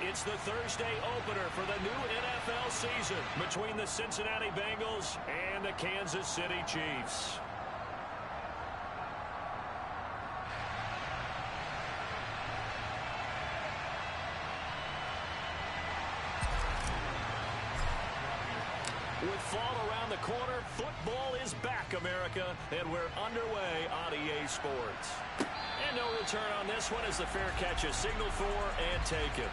It's the Thursday opener for the new NFL season between the Cincinnati Bengals and the Kansas City Chiefs. With fall around the corner, football is back, America, and we're underway on EA Sports. And no return on this one as the fair catch is signaled for and taken.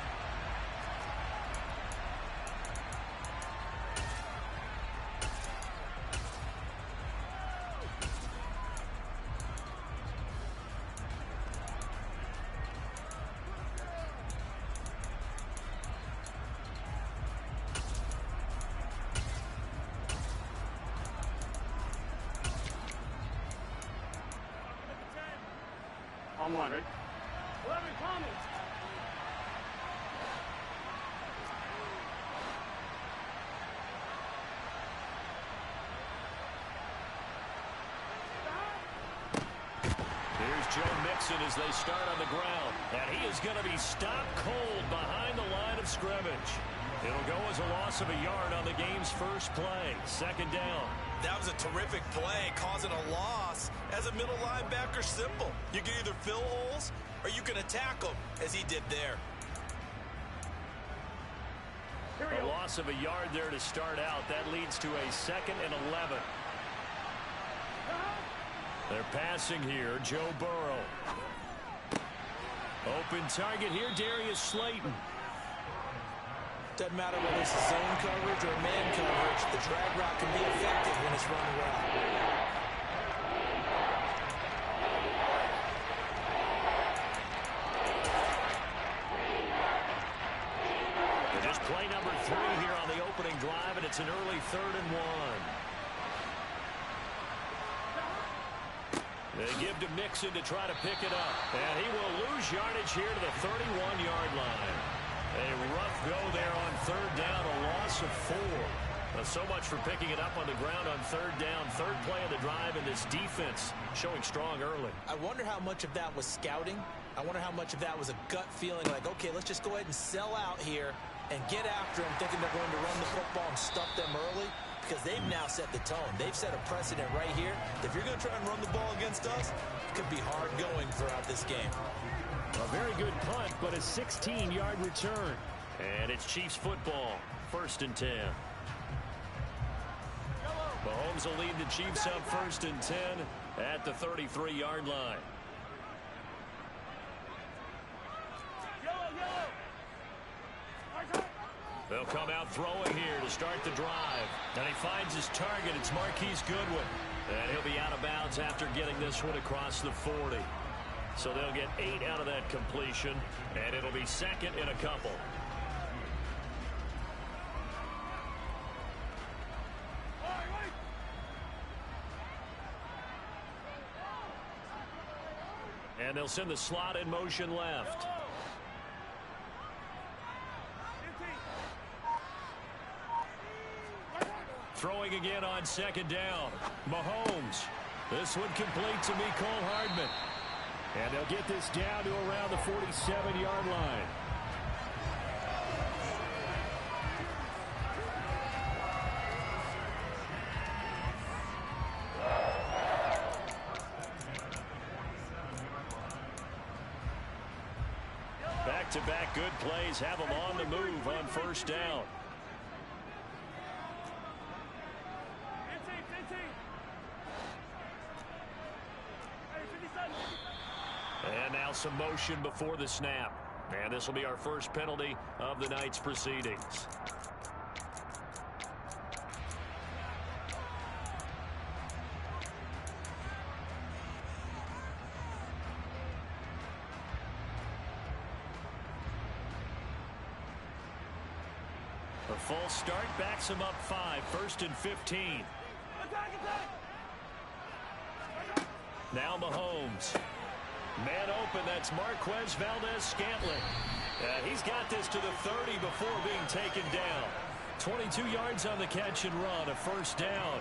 On one, right? 11 comments. Here's Joe Mixon as they start on the ground. And he is going to be stopped cold behind the line of scrimmage. It'll go as a loss of a yard on the game's first play. Second down. That was a terrific play, causing a loss. As a middle linebacker, simple. You can either fill holes or you can attack them, as he did there. A loss of a yard there to start out. That leads to a 2nd and 11. They're passing here, Joe Burrow. Open target here, Darius Slayton. Doesn't matter whether it's zone coverage or man coverage, the drag route can be effective when it's run well. Just play number 3 here on the opening drive, and it's an early 3rd and 1. They give to Mixon to try to pick it up, and he will lose yardage here to the 31-yard line. A rough go there on 3rd down, a loss of 4. So much for picking it up on the ground on 3rd down. 3rd play of the drive, and this defense showing strong early. I wonder how much of that was scouting. I wonder how much of that was a gut feeling like, okay, let's just go ahead and sell out here and get after them, thinking they're going to run the football and stuff them early, because they've now set the tone. They've set a precedent right here. If you're going to try and run the ball against us, it could be hard going throughout this game. A very good punt, but a 16-yard return. And it's Chiefs football, 1st and 10. Mahomes will lead the Chiefs up 1st and 10 at the 33-yard line. They'll come out throwing here to start the drive. And he finds his target. It's Marquise Goodwin. And he'll be out of bounds after getting this one across the 40. So they'll get 8 out of that completion, and it'll be 2nd and a couple. And they'll send the slot in motion left. Throwing again on 2nd down. Mahomes. This one complete to Mecole Hardman. And they'll get this down to around the 47-yard line. Back-to-back good plays have them on the move on 1st down. And now some motion before the snap. And this will be our first penalty of the night's proceedings. A full start backs him up 5, 1st and 15. Now Mahomes. Man open, that's Marquez Valdez-Scantling. He's got this to the 30 before being taken down. 22 yards on the catch and run, a first down.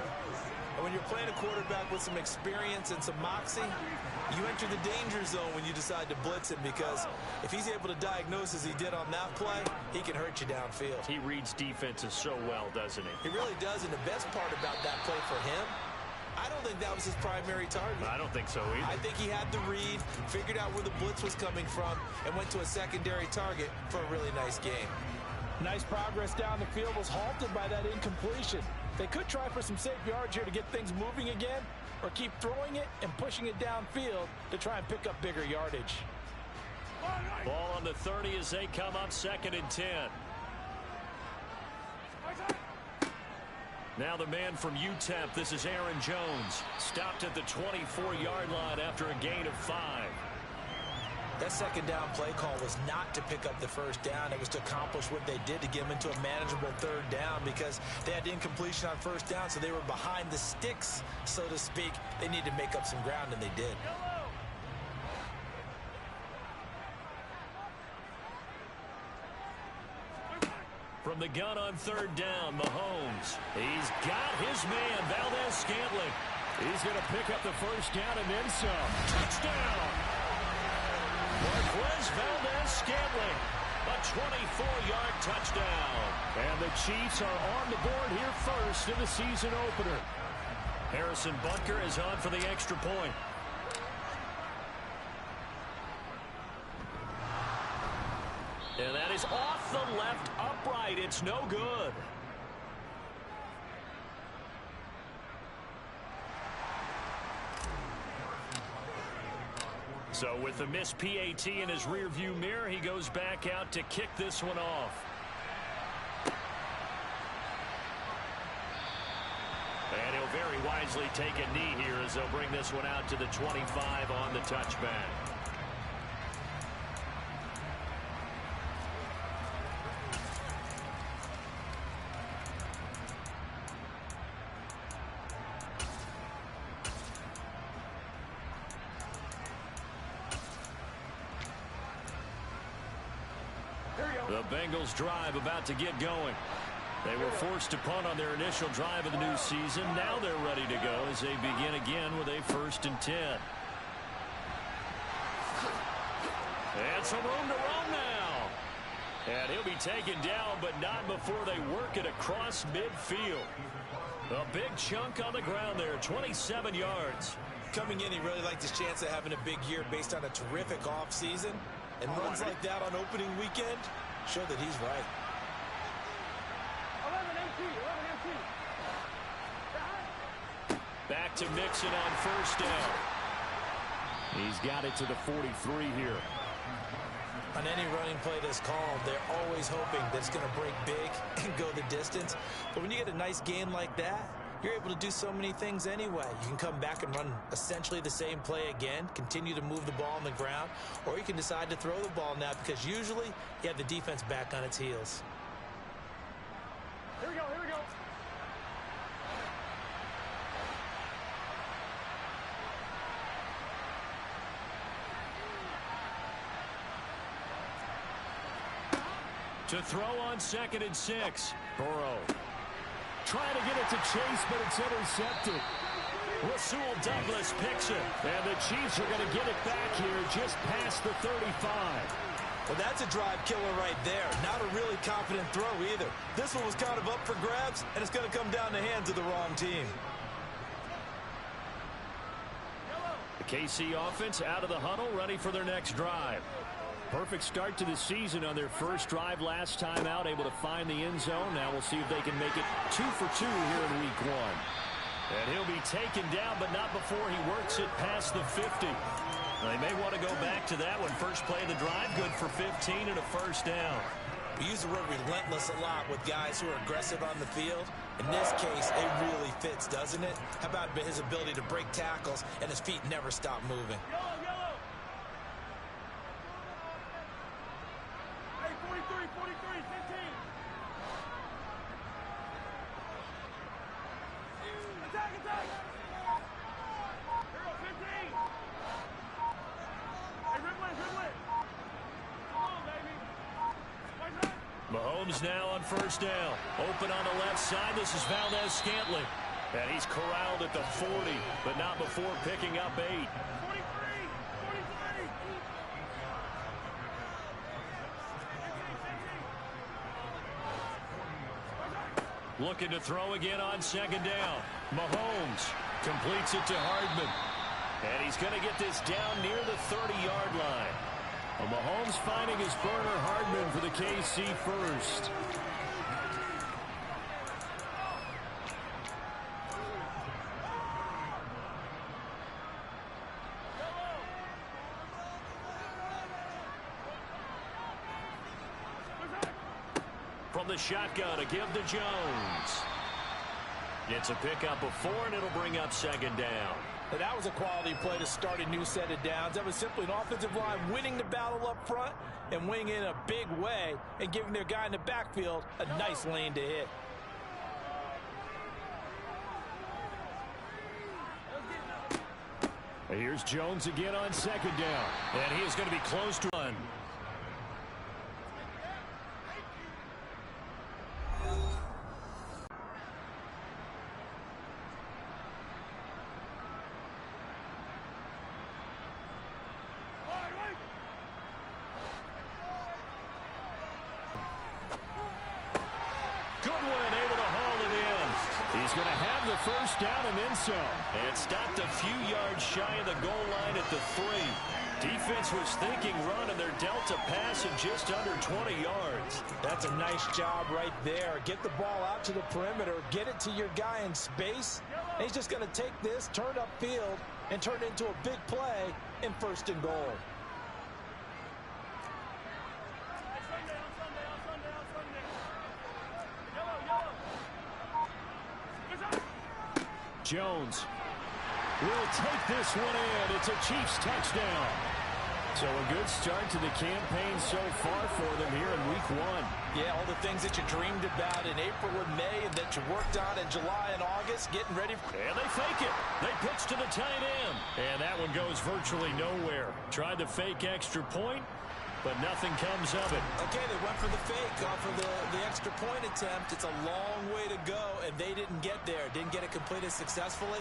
And when you're playing a quarterback with some experience and some moxie, you enter the danger zone when you decide to blitz him, because if he's able to diagnose as he did on that play, he can hurt you downfield. He reads defenses so well, doesn't he? He really does, and the best part about that play for him, I don't think that was his primary target. I don't think so either. I think he had the read, figured out where the blitz was coming from, and went to a secondary target for a really nice game. Nice progress down the field was halted by that incompletion. They could try for some safe yards here to get things moving again, or keep throwing it and pushing it downfield to try and pick up bigger yardage. Ball on the 30 as they come up 2nd and 10. Now the man from UTEP, this is Aaron Jones. Stopped at the 24-yard line after a gain of 5. That second down play call was not to pick up the first down. It was to accomplish what they did, to get them into a manageable 3rd down, because they had incompletion on 1st down, so they were behind the sticks, so to speak. They needed to make up some ground, and they did. From the gun on 3rd down, Mahomes. He's got his man, Valdez-Scantling. He's going to pick up the first down and then some. Touchdown! Marquez Valdez-Scantling, a 24-yard touchdown. And the Chiefs are on the board here first in the season opener. Harrison Butker is on for the extra point. And that is off the left upright. It's no good. So with the missed PAT in his rearview mirror, he goes back out to kick this one off. And he'll very wisely take a knee here as they'll bring this one out to the 25 on the touchback. The Bengals drive about to get going. They were forced to punt on their initial drive of the new season. Now they're ready to go as they begin again with a 1st and 10. And some room to run now. And he'll be taken down, but not before they work it across midfield. A big chunk on the ground there, 27 yards. Coming in, he really liked his chance of having a big year based on a terrific offseason. And runs like that on opening weekend show that he's right. 11 empty. Back to Mixon on 1st down. He's got it to the 43 here. On any running play that's called, they're always hoping that it's going to break big and go the distance. But when you get a nice game like that, you're able to do so many things anyway. You can come back and run essentially the same play again, continue to move the ball on the ground, or you can decide to throw the ball now, because usually you have the defense back on its heels. Here we go, here we go. To throw on 2nd and 6. Burrow trying to get it to Chase, but it's intercepted. Rasul Douglas picks it, and the Chiefs are going to get it back here just past the 35. Well, that's a drive killer right there. Not a really confident throw either. This one was kind of up for grabs, and it's going to come down the hands of the wrong team. The KC offense out of the huddle, ready for their next drive. Perfect start to the season on their first drive last time out, able to find the end zone. Now we'll see if they can make it 2 for 2 here in week 1. And he'll be taken down, but not before he works it past the 50. They may want to go back to that one. First play of the drive, good for 15 and a 1st down. We use the word relentless a lot with guys who are aggressive on the field. In this case, it really fits, doesn't it? How about his ability to break tackles and his feet never stop moving? Yellow, yellow. Hey, 43, 43, 15. Attack, attack. Here we go, 15. Hey, rip it, rip it. Come on, baby. Right side. Mahomes now on first down. Open on the left side. This is Valdez-Scantling. And he's corralled at the 40, but not before picking up 8. 43. Looking to throw again on second down. Mahomes completes it to Hardman. And he's going to get this down near the 30-yard line. Well, Mahomes finding his burner Hardman for the KC first. From the shotgun, a give to Jones. Gets a pickup of 4, and it'll bring up second down. And that was a quality play to start a new set of downs. That was simply an offensive line winning the battle up front and winning in a big way and giving their guy in the backfield a nice lane to hit. Here's Jones again on second down. And he is going to be close to one. He's going to have the first down and then some. And stopped a few yards shy of the goal line at the 3. Defense was thinking run, and they're dealt a pass of just under 20 yards. That's a nice job right there. Get the ball out to the perimeter. Get it to your guy in space. And he's just going to take this, turn upfield, and turn it into a big play in first and goal. Jones will take this one in. It's a Chiefs touchdown. So a good start to the campaign so far for them here in week 1. Yeah, all the things that you dreamed about in April and May and that you worked on in July and August, getting ready. And they fake it. They pitch to the tight end. And that one goes virtually nowhere. Tried to fake extra point, but nothing comes of it. Okay, they went for the fake off of the extra point attempt. It's a long way to go, and they didn't get there. Didn't get it completed successfully.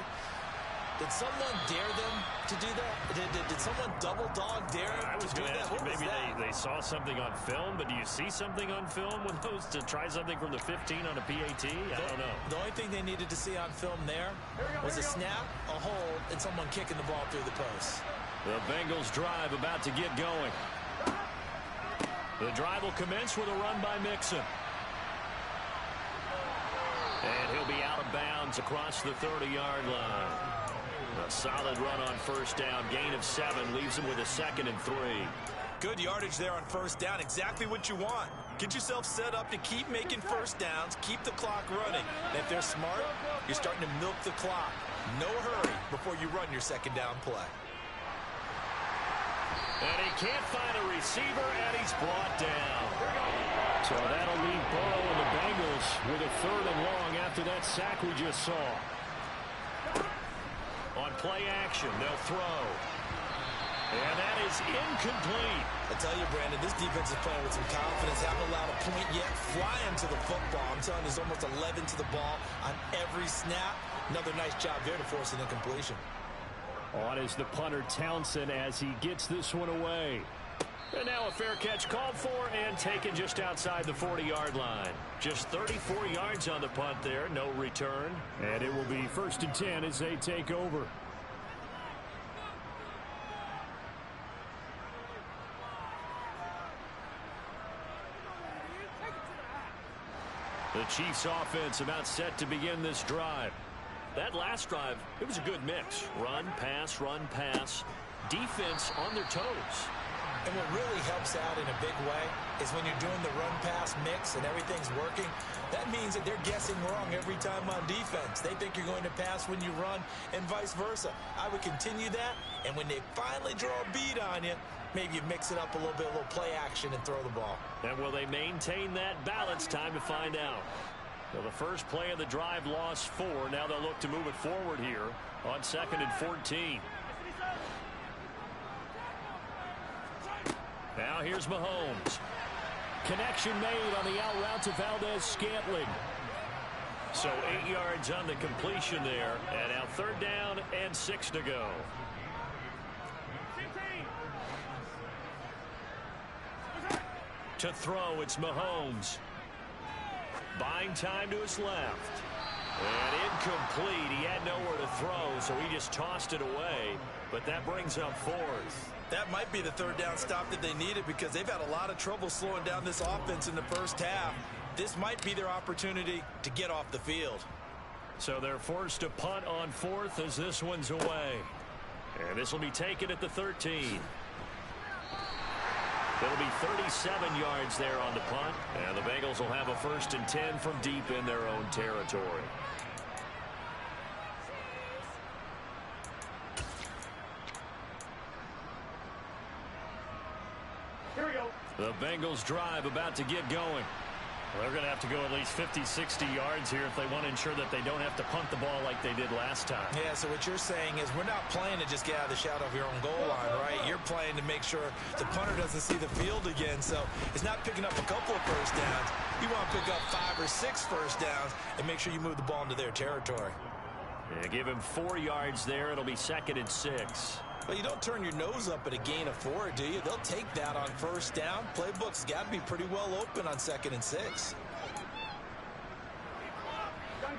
Did someone dare them to do that? Did someone double dog dare them to do that? What maybe they saw something on film, but do you see something on film with those to try something from the 15 on a PAT? I don't know. The only thing they needed to see on film there was a snap, a hold, and someone kicking the ball through the post. The Bengals drive about to get going. The drive will commence with a run by Mixon. And he'll be out of bounds across the 30-yard line. A solid run on first down. Gain of 7 leaves him with a 2nd and 3. Good yardage there on first down. Exactly what you want. Get yourself set up to keep making first downs. Keep the clock running. And if they're smart, you're starting to milk the clock. No hurry before you run your second down play. And he can't find a receiver, and he's brought down. So that'll leave Burrow and the Bengals with a 3rd and long after that sack we just saw. On play action, they'll throw. And that is incomplete. I tell you, Brandon, this defense is playing with some confidence. Haven't allowed a point yet. Flying to the football. I'm telling you, there's almost 11 to the ball on every snap. Another nice job there to force an incompletion. On is the punter Townsend as he gets this one away. And now a fair catch called for and taken just outside the 40-yard line. Just 34 yards on the punt there, no return. And it will be 1st and 10 as they take over. The Chiefs offense about set to begin this drive. That last drive, it was a good mix. Run, pass, defense on their toes. And what really helps out in a big way is when you're doing the run-pass mix and everything's working, that means that they're guessing wrong every time on defense. They think you're going to pass when you run and vice versa. I would continue that, and when they finally draw a bead on you, maybe you mix it up a little bit, a little play action, and throw the ball. And will they maintain that balance? Time to find out. Well, the first play of the drive lost 4. Now they'll look to move it forward here on 2nd and 14. Now here's Mahomes. Connection made on the out route to Valdez-Scantling. So 8 yards on the completion there. And now 3rd down and 6 to go. 15. To throw, it's Mahomes. Buying time to his left. And incomplete. He had nowhere to throw, so he just tossed it away. But that brings up 4th. That might be the 3rd down stop that they needed because they've had a lot of trouble slowing down this offense in the first half. This might be their opportunity to get off the field. So they're forced to punt on 4th as this one's away. And this will be taken at the 13. It'll be 37 yards there on the punt. And the Bengals will have a 1st and 10 from deep in their own territory. Here we go. The Bengals drive about to get going. Well, they're going to have to go at least 50, 60 yards here if they want to ensure that they don't have to punt the ball like they did last time. Yeah, so what you're saying is we're not playing to just get out of the shadow of your own goal line, right? You're playing to make sure the punter doesn't see the field again. So it's not picking up a couple of first downs. You want to pick up 5 or 6 first downs and make sure you move the ball into their territory. Yeah, give him 4 yards there. It'll be 2nd and 6. Well, you don't turn your nose up at a gain of 4, do you? They'll take that on 1st down. Playbook's got to be pretty well open on 2nd and 6.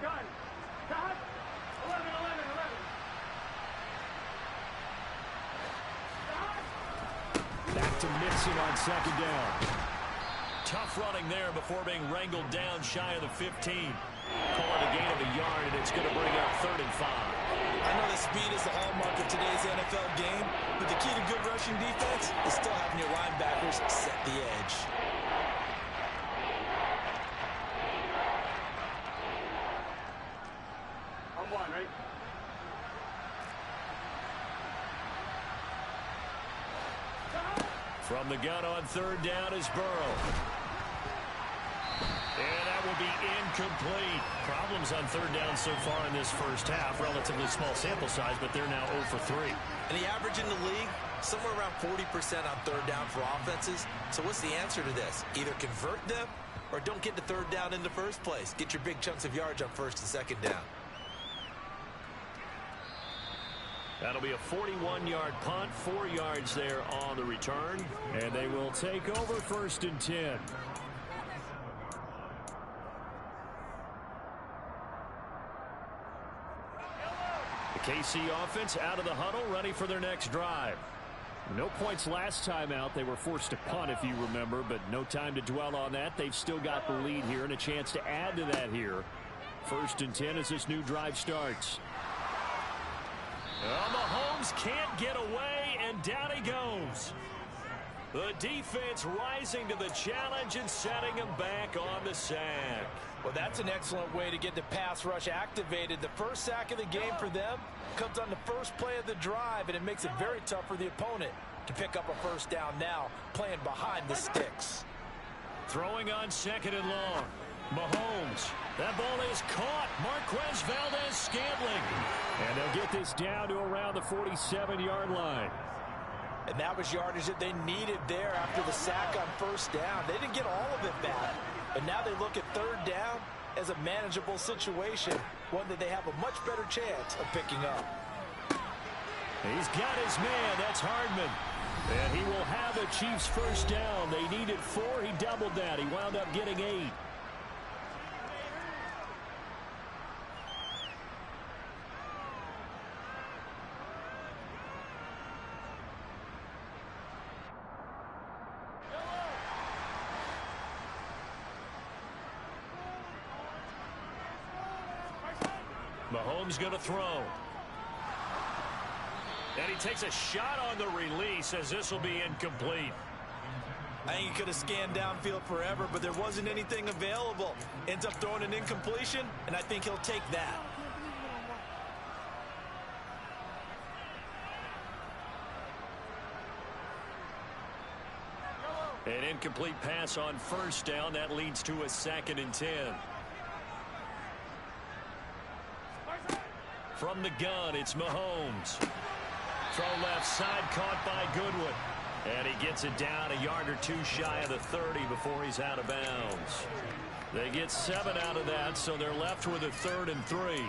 Gun. Cut. 11. Back to Mixon on 2nd down. Tough running there before being wrangled down shy of the 15. Call it a gain of a yard, and it's going to bring up 3rd and 5. I know that speed is the hallmark of today's NFL game, but the key to good rushing defense is still having your linebackers set the edge. I'm one, right? From the gun on 3rd down is Burrow. And that will be incomplete. Problems on 3rd down so far in this first half. Relatively small sample size, but they're now 0 for 3. And the average in the league, somewhere around 40% on 3rd down for offenses. So what's the answer to this? Either convert them or don't get to 3rd down in the first place. Get your big chunks of yards on 1st and 2nd down. That'll be a 41-yard punt, 4 yards there on the return. And they will take over 1st and 10. The KC offense out of the huddle, ready for their next drive. No points last time out. They were forced to punt, if you remember, but no time to dwell on that. They've still got the lead here and a chance to add to that here. 1st and 10 as this new drive starts. Mahomes can't get away, and down he goes. The defense rising to the challenge and setting him back on the sack. Well, that's an excellent way to get the pass rush activated. The first sack of the game for them comes on the first play of the drive, and it makes it very tough for the opponent to pick up a 1st down now, playing behind the sticks. Throwing on 2nd and long. Mahomes. That ball is caught. Marquez Valdez-Scantling. And they'll get this down to around the 47-yard line. And that was yardage that they needed there after the sack on 1st down. They didn't get all of it back. But now they look at 3rd down as a manageable situation, one that they have a much better chance of picking up. He's got his man. That's Hardman. And he will have the Chiefs' 1st down. They needed 4. He doubled that. He wound up getting 8. Mahomes going to throw. And he takes a shot on the release as this will be incomplete. I think he could have scanned downfield forever, but there wasn't anything available. Ends up throwing an incompletion, and I think he'll take that. An incomplete pass on 1st down. That leads to a 2nd and 10. From the gun, it's Mahomes. Throw left side, caught by Goodwin. And he gets it down a yard or two shy of the 30 before he's out of bounds. They get 7 out of that, so they're left with a 3rd and 3.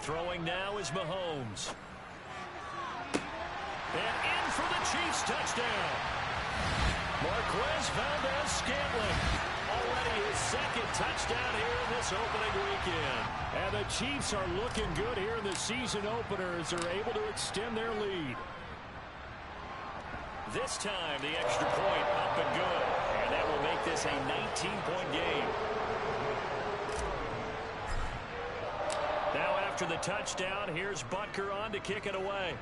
Throwing now is Mahomes. And in for the Chiefs touchdown. Marquez Valdez-Scantling. Already his 2nd touchdown here in this opening weekend. And the Chiefs are looking good here in the season opener as they're able to extend their lead. This time the extra point up and good. And that will make this a 19-point game. Now after the touchdown, here's Butker on to kick it away.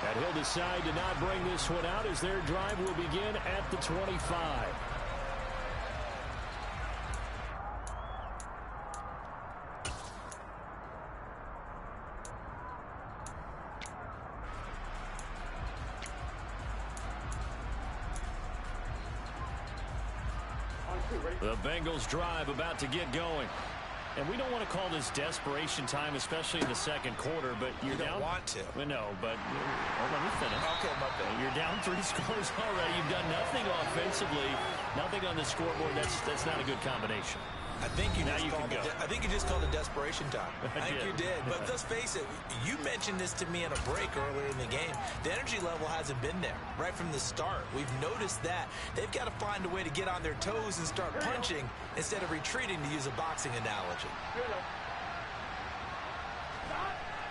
And he'll decide to not bring this one out as their drive will begin at the 25. The Bengals drive about to get going. And we don't want to call this desperation time, especially in the 2nd quarter, but you're down. You don't want to. Well, no, but let me finish. Okay, my bad. You're down 3 scores already. You've done nothing offensively, nothing on the scoreboard. That's not a good combination. I think you just called it desperation time. I think you did. But let's face it, you mentioned this to me in a break earlier in the game. The energy level hasn't been there right from the start. We've noticed that. They've got to find a way to get on their toes and start punching instead of retreating, to use a boxing analogy.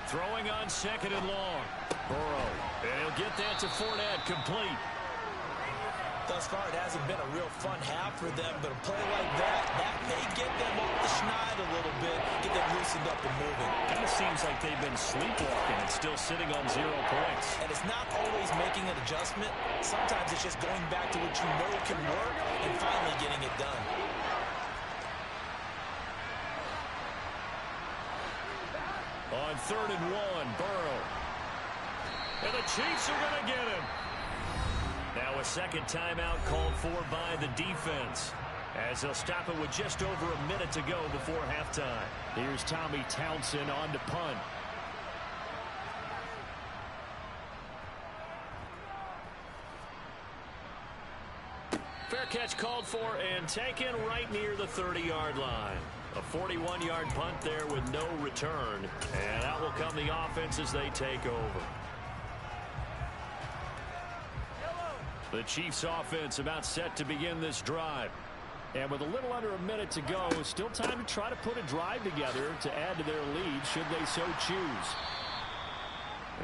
Throwing on 2nd and long. Burrow. And he'll get that to Fournette, complete. Thus far, it hasn't been a real fun half for them, but a play like that may get them off the schneid a little bit, get them loosened up and moving. Kind of seems like they've been sleepwalking and still sitting on 0 points. And it's not always making an adjustment. Sometimes it's just going back to what you know can work and finally getting it done. On 3rd and 1, Burrow. And the Chiefs are going to get him. Now a 2nd timeout called for by the defense, as they'll stop it with just over a minute to go before halftime. Here's Tommy Townsend on to punt. Fair catch called for and taken right near the 30-yard line. A 41-yard punt there with no return. And out will come the offense as they take over. The Chiefs offense about set to begin this drive. And with a little under a minute to go, still time to try to put a drive together to add to their lead should they so choose.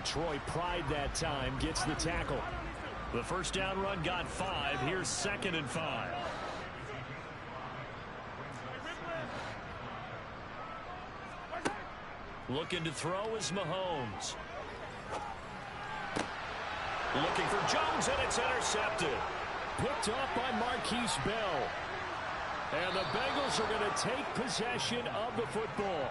Troy Pride that time gets the tackle. The first down run got 5. Here's 2nd and 5. Looking to throw is Mahomes. Looking for Jones, and it's intercepted. Picked off by Marquise Bell. And the Bengals are going to take possession of the football.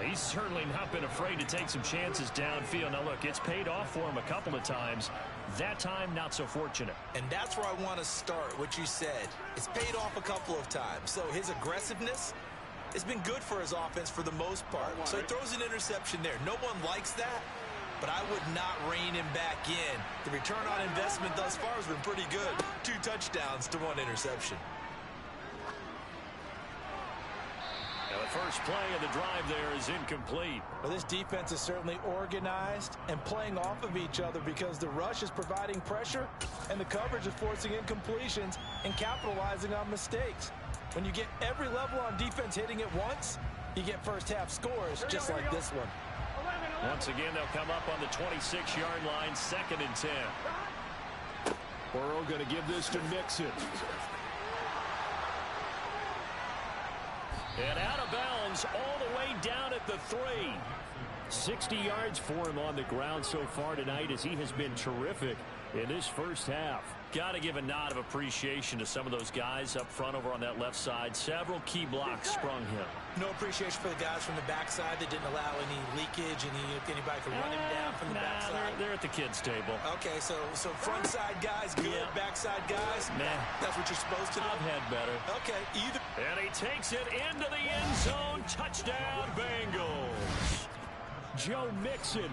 He's certainly not been afraid to take some chances downfield. Now, look, it's paid off for him a couple of times. That time, not so fortunate. And that's where I want to start, what you said. It's paid off a couple of times. So his aggressiveness has been good for his offense for the most part. So he throws an interception there. No one likes that. But I would not rein him back in. The return on investment thus far has been pretty good. 2 touchdowns to 1 interception. Now the first play of the drive there is incomplete. Well, this defense is certainly organized and playing off of each other because the rush is providing pressure and the coverage is forcing incompletions and capitalizing on mistakes. When you get every level on defense hitting at once, you get first half scores just like this one. Once again, they'll come up on the 26-yard line, 2nd and 10. Burrow going to give this to Mixon. And out of bounds all the way down at the 3. 60 yards for him on the ground so far tonight as he has been terrific in this first half. Got to give a nod of appreciation to some of those guys up front over on that left side. Several key blocks sprung him. No appreciation for the guys from the backside that didn't allow any leakage, anybody could run him down from the backside. They're at the kids' table. Okay, so front side guys good, backside guys, nah. That's what you're supposed to do. I've had better. Okay, either. And he takes it into the end zone. Touchdown, Bengals. Joe Mixon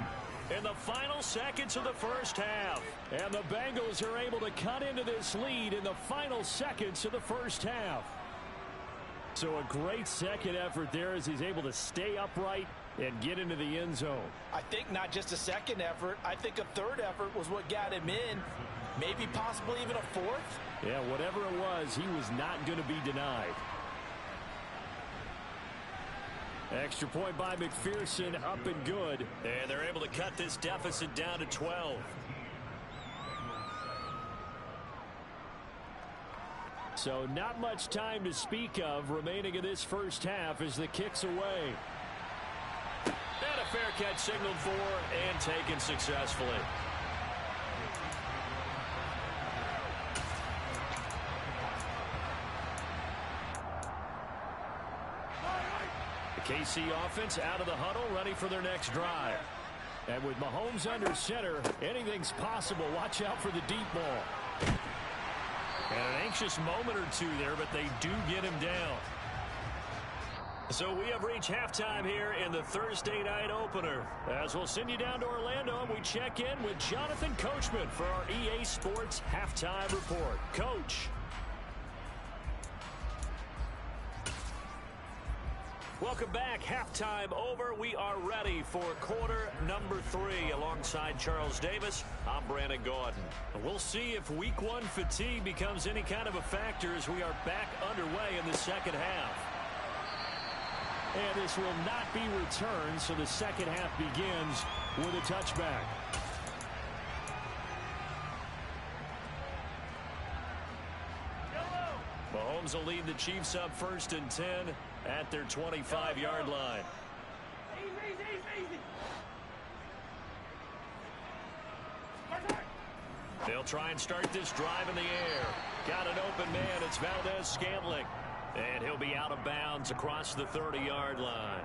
in the final seconds of the first half. And the Bengals are able to cut into this lead in the final seconds of the first half. So a great second effort there as he's able to stay upright and get into the end zone. I think not just a second effort. I think a third effort was what got him in. Maybe possibly even a fourth. Yeah, whatever it was, he was not going to be denied. Extra point by McPherson, up and good. And they're able to cut this deficit down to 12. So not much time to speak of remaining in this first half as the kick's away. And a fair catch signaled for and taken successfully. KC offense out of the huddle, ready for their next drive. And with Mahomes under center, anything's possible. Watch out for the deep ball. And an anxious moment or two there, but they do get him down. So we have reached halftime here in the Thursday night opener. As we'll send you down to Orlando, and we check in with Jonathan Coachman for our EA Sports Halftime Report. Coach. Welcome back. Halftime over. We are ready for quarter number 3 alongside Charles Davis. I'm Brandon Gaudin. We'll see if week 1 fatigue becomes any kind of a factor as we are back underway in the second half. And this will not be returned, so the second half begins with a touchback. Mahomes will lead the Chiefs up 1st and 10 at their 25-yard line. They'll try and start this drive in the air. Got an open man. It's Valdez-Scantling. And he'll be out of bounds across the 30-yard line.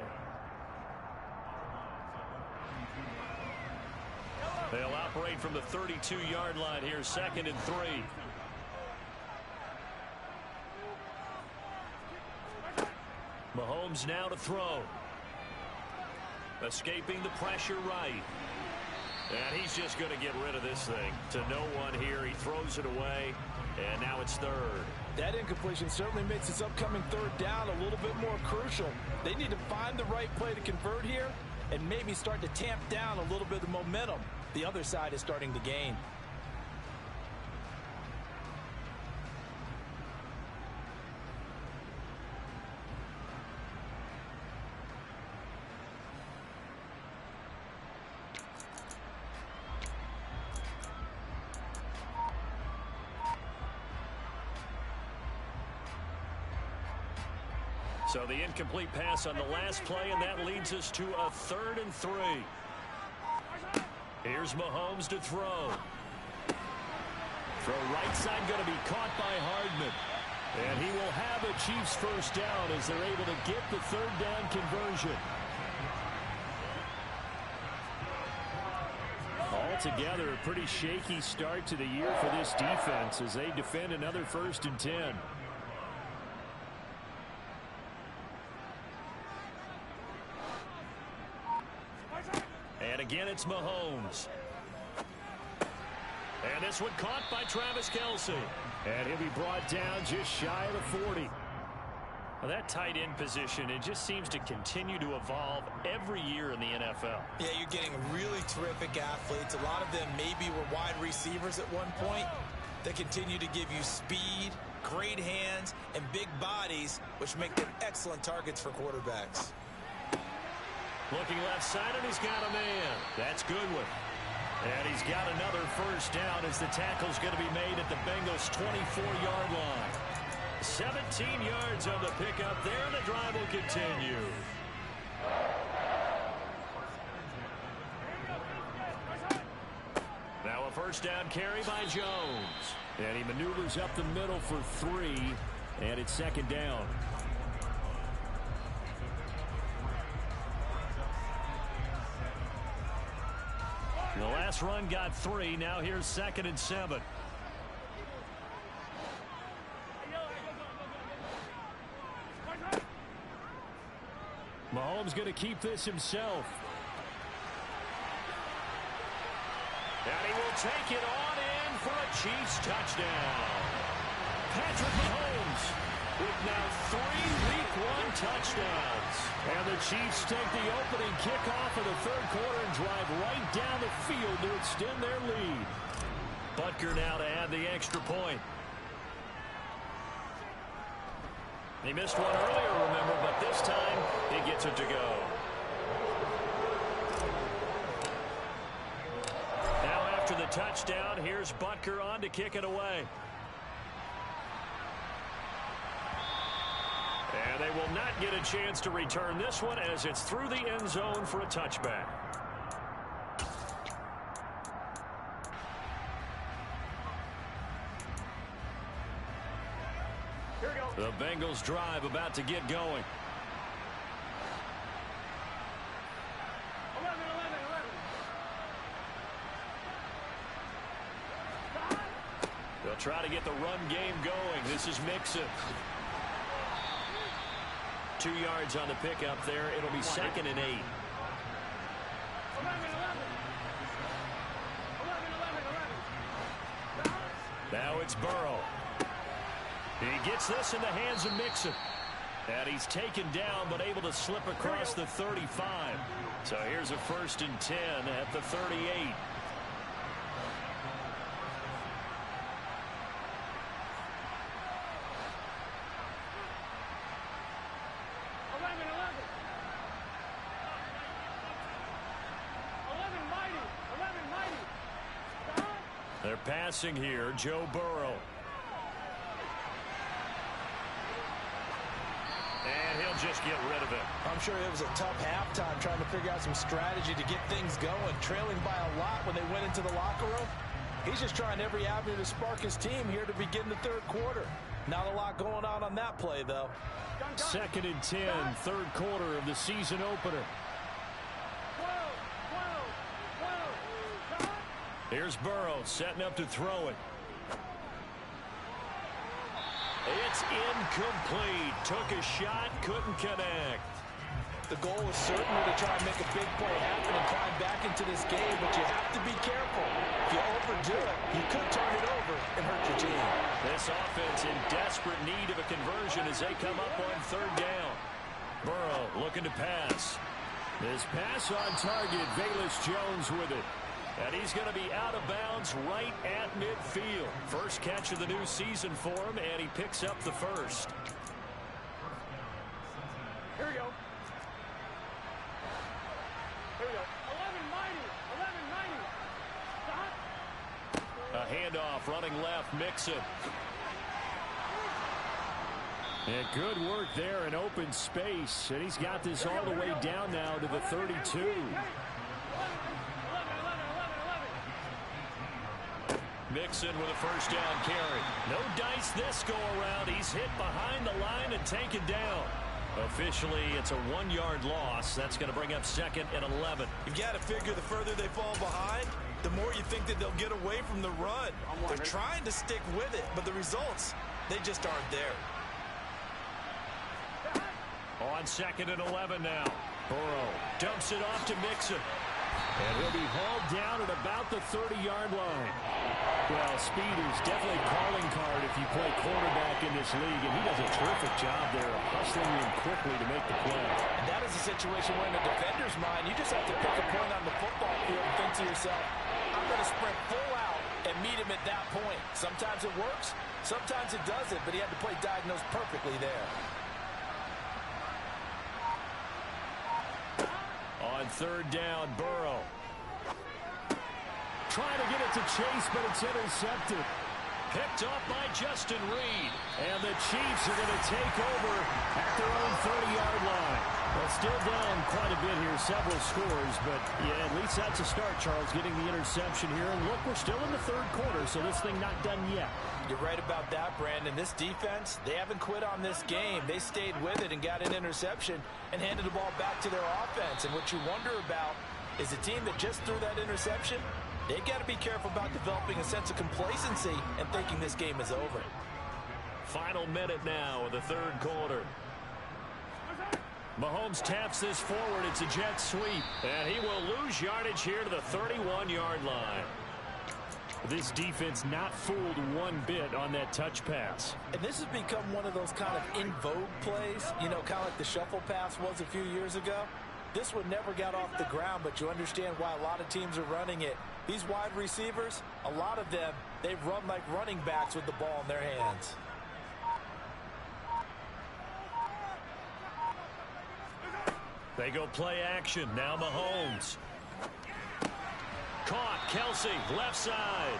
They'll operate from the 32-yard line here, 2nd and 3. Mahomes now to throw. Escaping the pressure right. And he's just going to get rid of this thing to no one here. He throws it away, and now it's 3rd. That incompletion certainly makes this upcoming 3rd down a little bit more crucial. They need to find the right play to convert here and maybe start to tamp down a little bit of momentum the other side is starting to gain. So the incomplete pass on the last play, and that leads us to a 3rd and 3. Here's Mahomes to throw. Throw right side going to be caught by Hardman. And he will have a Chiefs first down as they're able to get the 3rd down conversion. Altogether, a pretty shaky start to the year for this defense as they defend another 1st and 10. And again, it's Mahomes. And this one caught by Travis Kelce. And he'll be brought down just shy of the 40. Well, that tight end position, it just seems to continue to evolve every year in the NFL. Yeah, you're getting really terrific athletes. A lot of them maybe were wide receivers at one point. They continue to give you speed, great hands, and big bodies, which make them excellent targets for quarterbacks. Looking left side, and he's got a man. That's Goodwin. And he's got another first down as the tackle's going to be made at the Bengals' 24-yard line. 17 yards on the pickup there, and the drive will continue. Now a first down carry by Jones. And he maneuvers up the middle for 3, and it's second down. The last run got 3. Now here's 2nd and 7. Mahomes going to keep this himself. And he will take it on in for a Chiefs touchdown. Patrick Mahomes with now 3 Week 1 touchdowns. And the Chiefs take the opening kickoff of the third quarter and drive right down the field to extend their lead. Butker now to add the extra point. He missed one earlier, remember, but this time he gets it to go. Now after the touchdown, here's Butker on to kick it away. And they will not get a chance to return this one as it's through the end zone for a touchback. Here we go. The Bengals drive about to get going. 11. They'll try to get the run game going. This is Mixon. 2 yards on the pickup there. It'll be 2nd and 8. 11. Now it's Burrow. He gets this in the hands of Mixon. And he's taken down but able to slip across the 35. So here's a 1st and 10 at the 38. They're passing here, Joe Burrow. And he'll just get rid of it. I'm sure it was a tough halftime trying to figure out some strategy to get things going, trailing by a lot when they went into the locker room. He's just trying every avenue to spark his team here to begin the third quarter. Not a lot going on that play, though. 2nd and 10, third quarter of the season opener. Here's Burrow setting up to throw it. It's incomplete. Took a shot, couldn't connect. The goal is certainly to try and make a big play happen and climb back into this game, but you have to be careful. If you overdo it, you could turn it over and hurt your team. This offense in desperate need of a conversion as they come up on 3rd down. Burrow looking to pass. This pass on target, Velus Jones with it. And he's going to be out of bounds right at midfield. First catch of the new season for him, and he picks up the first. Here we go. Here we go. 11 90. A handoff running left, Mixon. And good work there in open space. And he's got this all the way down now to the 32. Mixon with a first down carry. No dice this go around. He's hit behind the line and taken down. Officially, it's a 1-yard loss. That's going to bring up 2nd and 11. You've got to figure the further they fall behind, the more you think that they'll get away from the run. They're trying to stick with it, but the results, they just aren't there. On 2nd and 11 now. Burrow dumps it off to Mixon. And he'll be hauled down at about the 30-yard line. Well, speed is definitely a calling card if you play quarterback in this league, and he does a terrific job there of hustling in quickly to make the play. And that is a situation where in the defender's mind, you just have to pick a point on the football field and think to yourself, I'm going to sprint full out and meet him at that point. Sometimes it works, sometimes it doesn't, but he had to play diagnosed perfectly there. On 3rd down, Burrow. Trying to get it to Chase, but it's intercepted. picked off by Justin Reed. And the Chiefs are going to take over at their own 30-yard line. Well, still down quite a bit here, several scores, but yeah, at least that's a start, Charles, getting the interception here. And look, we're still in the third quarter, so this thing not done yet. You're right about that, Brandon. This defense, they haven't quit on this game. They stayed with it and got an interception and handed the ball back to their offense. And what you wonder about is a team that just threw that interception, they've got to be careful about developing a sense of complacency and thinking this game is over. Final minute now of the third quarter. Mahomes taps this forward. It's a jet sweep. And he will lose yardage here to the 31-yard line. This defense not fooled one bit on that touch pass. And this has become one of those kind of in vogue plays, you know, kind of like the shuffle pass was a few years ago. This one never got off the ground, but you understand why a lot of teams are running it. These wide receivers, a lot of them, they run like running backs with the ball in their hands. They go play action. Now Mahomes. Caught. Kelsey, left side.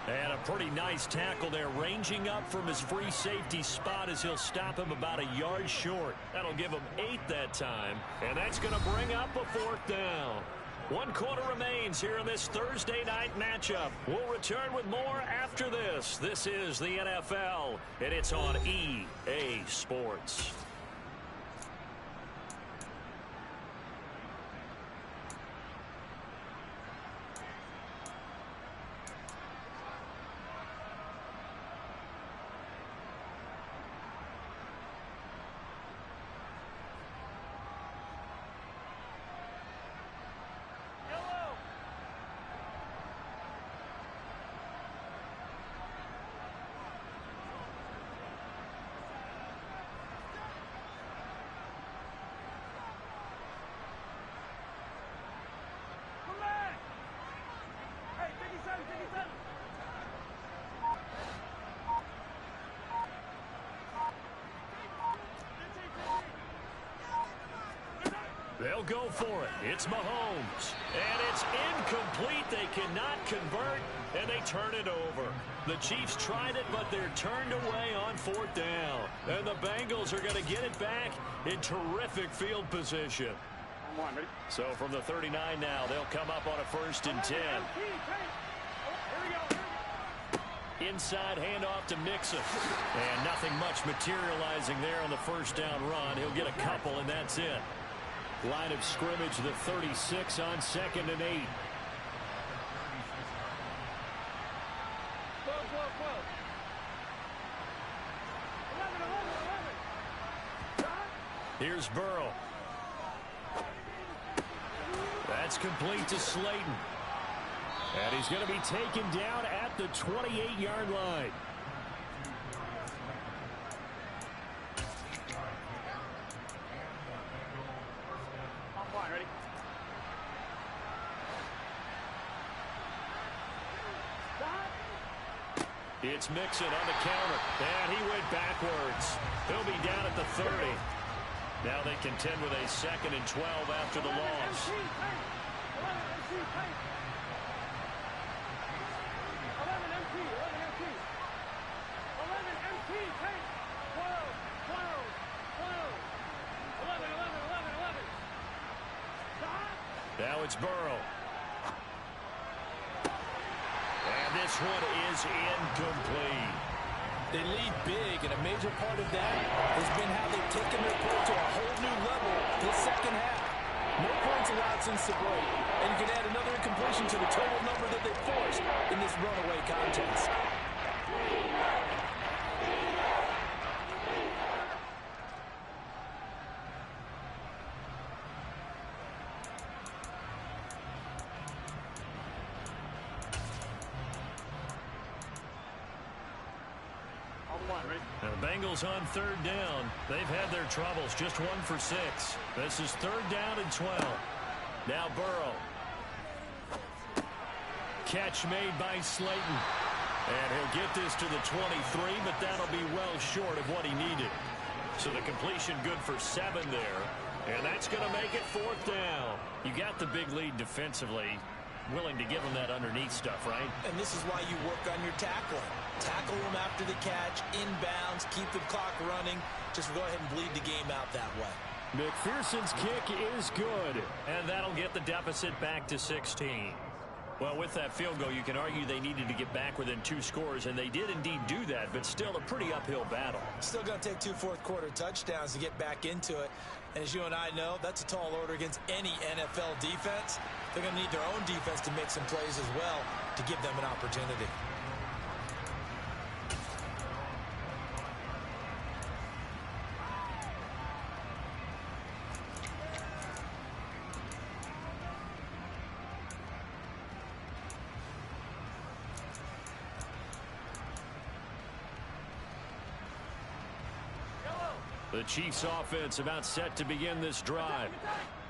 And a pretty nice tackle there, ranging up from his free safety spot as he'll stop him about a yard short. That'll give him 8 that time. And that's going to bring up a 4th down. 1 quarter remains here in this Thursday night matchup. We'll return with more after this. This is the NFL, and it's on EA Sports. They'll go for it. It's Mahomes. And it's incomplete. They cannot convert, and they turn it over. The Chiefs tried it, but they're turned away on 4th down. And the Bengals are going to get it back in terrific field position. So from the 39 now, they'll come up on a 1st and 10. Inside handoff to Mixon. And nothing much materializing there on the 1st down run. He'll get a couple, and that's it. Line of scrimmage, the 36 on 2nd and 8. Here's Burrow. That's complete to Slayton. And he's going to be taken down at the 28-yard line. It's Mixon on the counter, and he went backwards. He'll be down at the 30. Now they contend with a 2nd and 12 after the loss. Now it's Burrow. And this one is incomplete. They lead big, and a major part of that has been how they've taken their play to a whole new level this second half. No points allowed since the break, and you can add another incompletion to the total number that they forced in this runaway contest. Now the Bengals on 3rd down. They've had their troubles, just 1 for 6. This is 3rd down and 12. Now Burrow. Catch made by Slayton. And he'll get this to the 23, but that'll be well short of what he needed. So the completion good for 7 there. And that's going to make it 4th down. You got the big lead defensively. willing to give them that underneath stuff, right? And this is why you work on your tackling. Tackle them after the catch, inbounds, keep the clock running. Just go ahead and bleed the game out that way. McPherson's kick is good, and that'll get the deficit back to 16. Well, with that field goal, you can argue they needed to get back within 2 scores, and they did indeed do that, but still a pretty uphill battle. Still going to take 2 fourth-quarter touchdowns to get back into it. And as you and I know, that's a tall order against any NFL defense. They're going to need their own defense to make some plays as well to give them an opportunity. The Chiefs offense about set to begin this drive.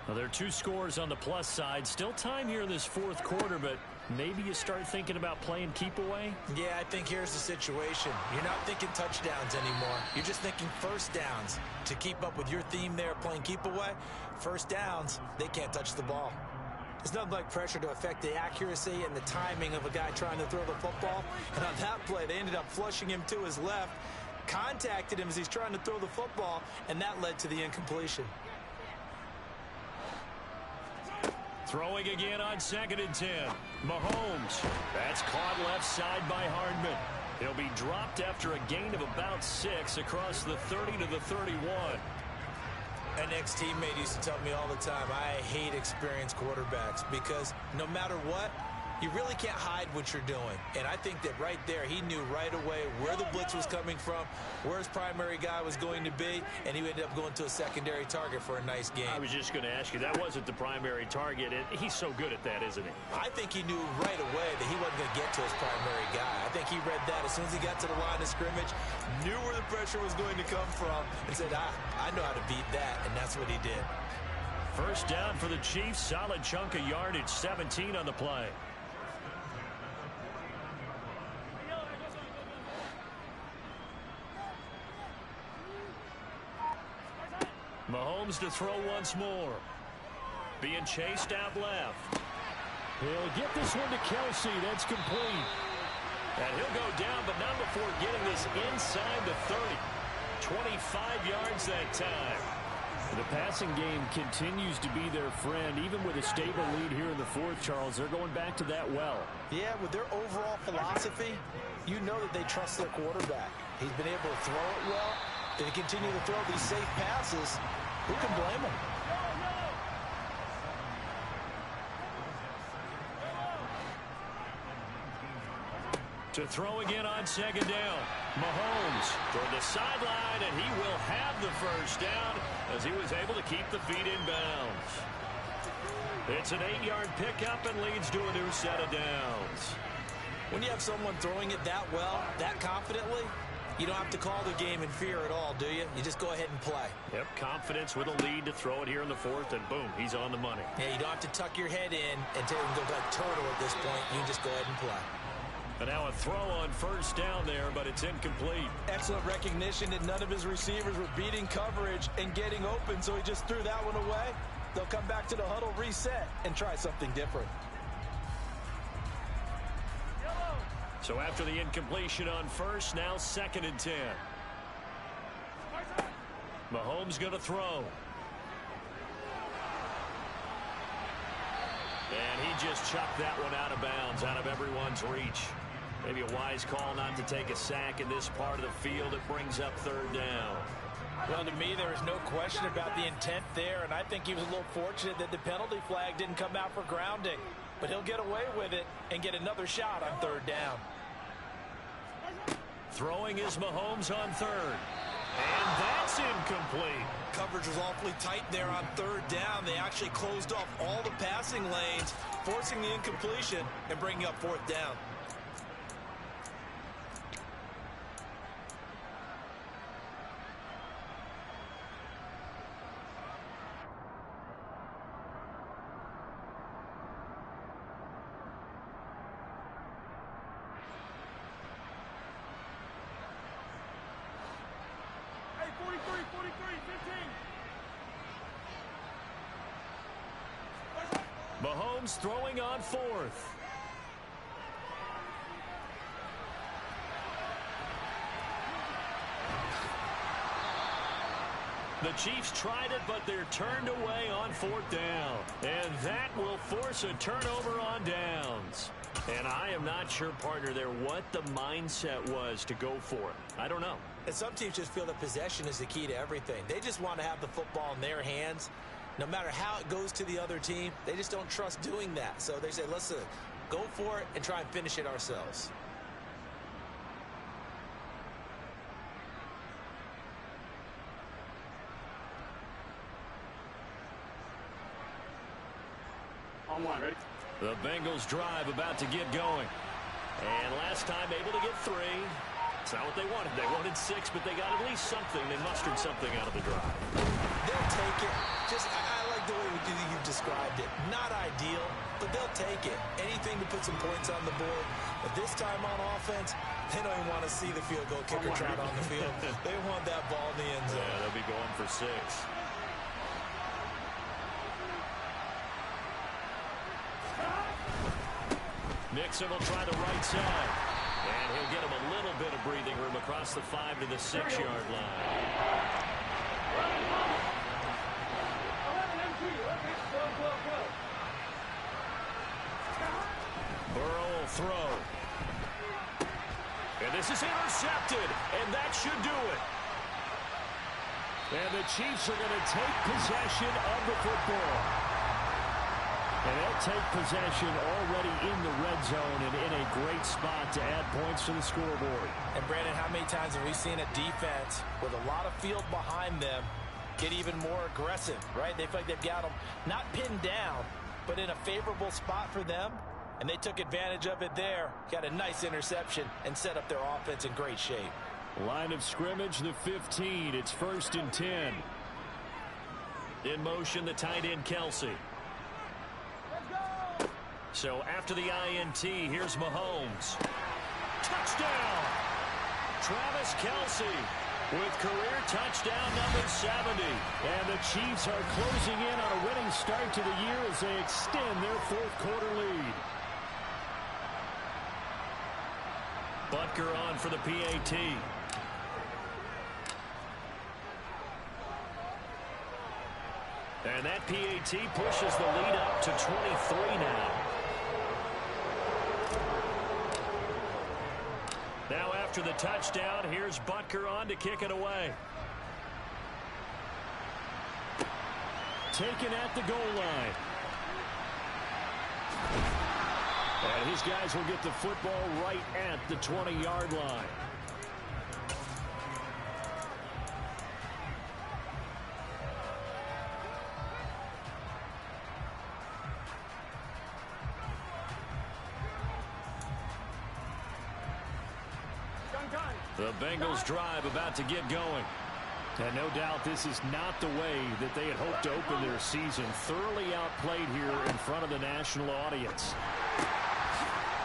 Now, there are 2 scores on the plus side. Still time here in this 4th quarter, but maybe you start thinking about playing keep away? Yeah, I think here's the situation. You're not thinking touchdowns anymore. You're just thinking first downs. To keep up with your theme there, playing keep away, first downs, they can't touch the ball. There's nothing like pressure to affect the accuracy and the timing of a guy trying to throw the football. And on that play, they ended up flushing him to his left, contacted him as he's trying to throw the football, and that led to the incompletion. Throwing again on 2nd and 10. Mahomes. That's caught left side by Hardman. He'll be dropped after a gain of about 6 across the 30 to the 31. An ex-teammate used to tell me all the time, I hate experienced quarterbacks because no matter what, you really can't hide what you're doing. And I think that right there, he knew right away where the blitz was coming from, where his primary guy was going to be, and he ended up going to a secondary target for a nice game. I was just going to ask you, that wasn't the primary target, and he's so good at that, isn't he? I think he knew right away that he wasn't going to get to his primary guy. I think he read that as soon as he got to the line of scrimmage, knew where the pressure was going to come from, and said, I know how to beat that, and that's what he did. First down for the Chiefs, solid chunk of yardage, 17 on the play. Mahomes to throw once more. Being chased out left. He'll get this one to Kelsey. That's complete. And he'll go down, but not before getting this inside the 30. 25 yards that time. The passing game continues to be their friend, even with a stable lead here in the 4th, Charles. They're going back to that well. Yeah, with their overall philosophy, you know that they trust their quarterback. He's been able to throw it well. If they continue to throw these safe passes, who can blame them? To throw again on 2nd down. Mahomes toward the sideline, and he will have the first down as he was able to keep the feet in bounds. It's an 8-yard pickup and leads to a new set of downs. When you have someone throwing it that well, that confidently, you don't have to call the game in fear at all, do you? You just go ahead and play. Yep, confidence with a lead to throw it here in the 4th, and boom, he's on the money. Yeah, you don't have to tuck your head in and go like turtle at this point. You can just go ahead and play. And now a throw on first down there, but it's incomplete. Excellent recognition that none of his receivers were beating coverage and getting open, so he just threw that one away. They'll come back to the huddle, reset, and try something different. So after the incompletion on first, now 2nd and 10. Mahomes going to throw. And he just chucked that one out of bounds, out of everyone's reach. Maybe a wise call not to take a sack in this part of the field. It brings up 3rd down. Well, to me, there is no question about the intent there, and I think he was a little fortunate that the penalty flag didn't come out for grounding. But he'll get away with it and get another shot on 3rd down. Throwing is Mahomes on 3rd. And that's incomplete. Coverage was awfully tight there on 3rd down. They actually closed off all the passing lanes, forcing the incompletion and bringing up 4th down. Hey, 43, 15. Mahomes throwing on fourth. The Chiefs tried it, but they're turned away on fourth down. And that will force a turnover on downs. And I am not sure, partner, there what the mindset was to go for it. I don't know. And some teams just feel that possession is the key to everything. They just want to have the football in their hands. No matter how it goes to the other team, they just don't trust doing that. So they say, listen, go for it and try and finish it ourselves. On one, ready? The Bengals drive about to get going. And last time able to get 3. It's not what they wanted. They wanted 6, but they got at least something. They mustered something out of the drive. They'll take it. I like the way you've described it. Not ideal, but they'll take it. Anything to put some points on the board. But this time on offense, they don't even want to see the field goal kicker trot on the field. They want that ball in the end zone. Yeah, they'll be going for 6. Mixon will try the right side. And he'll get him a little bit of breathing room across the 5 to the 6-yard line. Burrow will throw. And this is intercepted. And that should do it. And the Chiefs are going to take possession of the football. And they'll take possession already in the red zone and in a great spot to add points to the scoreboard. And, Brandon, how many times have we seen a defense with a lot of field behind them get even more aggressive, right? They feel like they've got them not pinned down, but in a favorable spot for them. And they took advantage of it there. Got a nice interception and set up their offense in great shape. Line of scrimmage, the 15. It's 1st and 10. In motion, the tight end, Kelsey. So after the INT, here's Mahomes. Touchdown! Travis Kelsey with career touchdown number 70. And the Chiefs are closing in on a winning start to the year as they extend their 4th quarter lead. Butker on for the PAT. And that PAT pushes the lead up to 23 now. Now after the touchdown, here's Butker on to kick it away. Taken at the goal line. And his guys will get the football right at the 20-yard line. The Bengals drive about to get going. And no doubt this is not the way that they had hoped to open their season. Thoroughly outplayed here in front of the national audience.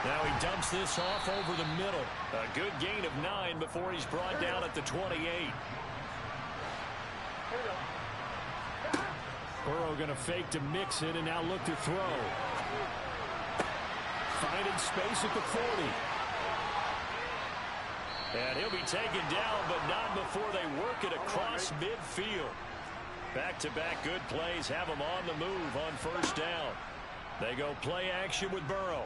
Now he dumps this off over the middle. A good gain of 9 before he's brought down at the 28. Burrow going to fake to mix it and now look to throw. Finding space at the 40. And he'll be taken down, but not before they work it across midfield. Back-to-back good plays have him on the move on 1st down. They go play action with Burrow.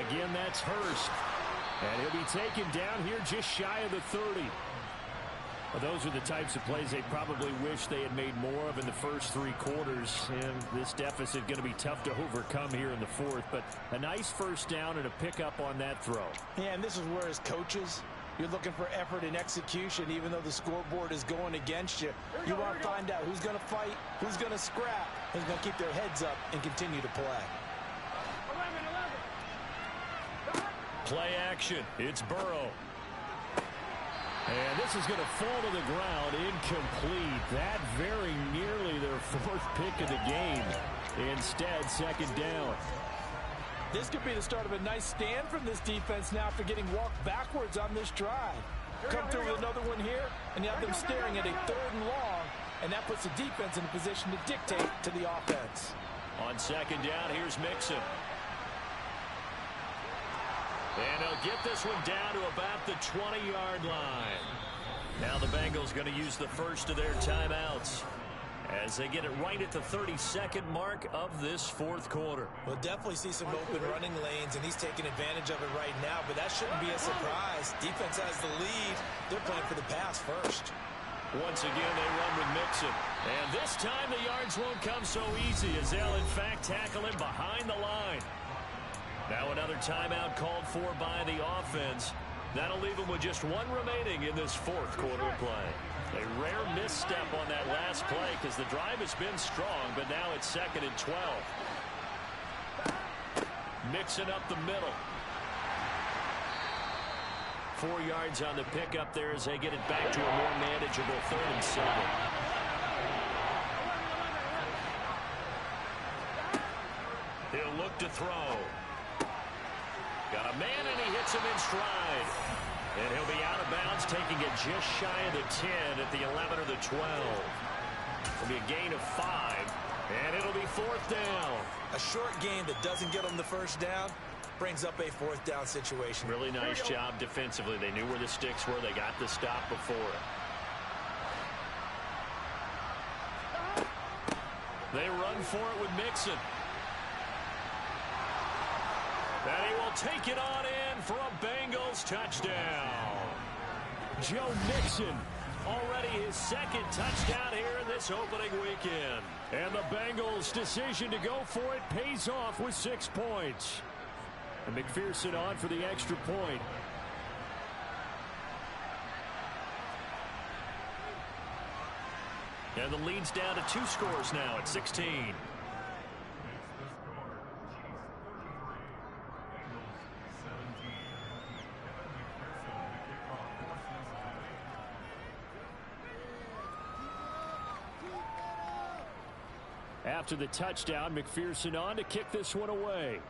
Again, that's Hurst. And he'll be taken down here just shy of the 30. Well, those are the types of plays they probably wish they had made more of in the first 3 quarters. And this deficit going to be tough to overcome here in the 4th. But a nice 1st down and a pickup on that throw. Yeah, and this is where as coaches, you're looking for effort and execution, even though the scoreboard is going against you. You want to find out who's going to fight, who's going to scrap, who's going to keep their heads up and continue to play. Play action. It's Burrow. And this is going to fall to the ground incomplete. That very nearly their 4th pick of the game. Instead, 2nd down. This could be the start of a nice stand from this defense now after getting walked backwards on this drive. Come through with another one here, and you have them staring at a 3rd and long, and that puts the defense in a position to dictate to the offense. On second down, here's Mixon. And they'll get this one down to about the 20-yard line. Now the Bengals going to use the first of their timeouts as they get it right at the 32nd mark of this fourth quarter. We'll definitely see some open running lanes, and he's taking advantage of it right now, but that shouldn't be a surprise. Defense has the lead. They're playing for the pass first. Once again, they run with Mixon. And this time the yards won't come so easy as they'll, in fact, tackle him behind the line. Now another timeout called for by the offense. That'll leave them with just one remaining in this fourth quarter of play. A rare misstep on that last play because the drive has been strong, but now it's 2nd and 12. Mixing up the middle. 4 yards on the pickup there as they get it back to a more manageable 3rd and 7. He'll look to throw. Got a man, and he hits him in stride. And he'll be out of bounds, taking it just shy of the 10 at the 11 or the 12. It'll be a gain of 5, and it'll be 4th down. A short gain that doesn't get them the first down brings up a 4th down situation. Really nice job defensively. They knew where the sticks were. They got the stop before it. They run for it with Mixon. And he will take it on in for a Bengals touchdown. Joe Mixon, already his 2nd touchdown here in this opening weekend. And the Bengals' decision to go for it pays off with 6 points. And McPherson on for the extra point. And the lead's down to 2 scores now at 16. After the touchdown, McPherson on to kick this one away.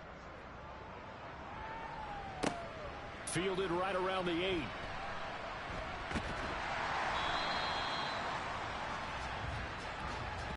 Fielded right around the 8.